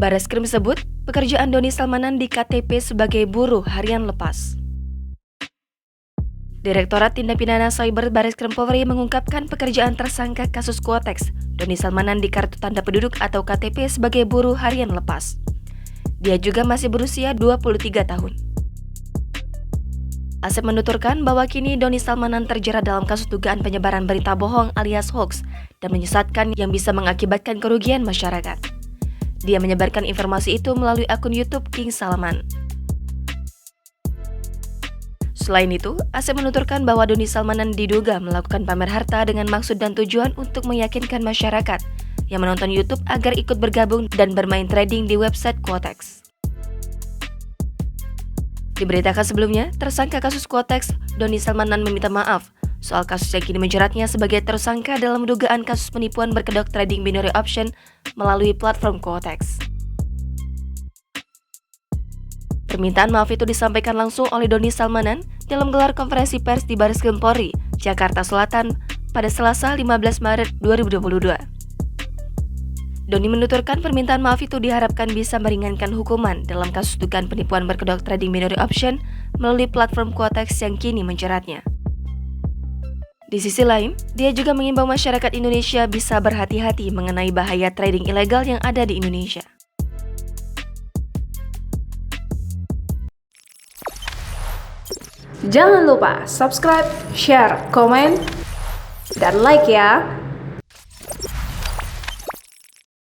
Bareskrim sebut pekerjaan Doni Salmanan di KTP sebagai buruh harian lepas. Direktorat Tindak Pidana Cyber Bareskrim Polri mengungkapkan pekerjaan tersangka kasus Quotex, Doni Salmanan di Kartu Tanda Penduduk atau KTP sebagai buruh harian lepas. Dia juga masih berusia 23 tahun. Asep menuturkan bahwa kini Doni Salmanan terjerat dalam kasus dugaan penyebaran berita bohong alias hoax dan menyesatkan yang bisa mengakibatkan kerugian masyarakat. Dia menyebarkan informasi itu melalui akun YouTube King Salman. Selain itu, Asep menuturkan bahwa Doni Salmanan diduga melakukan pamer harta dengan maksud dan tujuan untuk meyakinkan masyarakat yang menonton YouTube agar ikut bergabung dan bermain trading di website Quotex. Diberitakan sebelumnya, tersangka kasus Quotex, Doni Salmanan meminta maaf soal kasus yang kini menjeratnya sebagai tersangka dalam dugaan kasus penipuan berkedok trading binary option melalui platform Quotex. Permintaan maaf itu disampaikan langsung oleh Doni Salmanan dalam gelar konferensi pers di Bareskrim Polri, Jakarta Selatan pada Selasa 15 Maret 2022. Doni menuturkan permintaan maaf itu diharapkan bisa meringankan hukuman dalam kasus dugaan penipuan berkedok trading binary option melalui platform Quotex yang kini menjeratnya. Di sisi lain, dia juga mengimbau masyarakat Indonesia bisa berhati-hati mengenai bahaya trading ilegal yang ada di Indonesia. Jangan lupa subscribe, share, komen, dan like ya!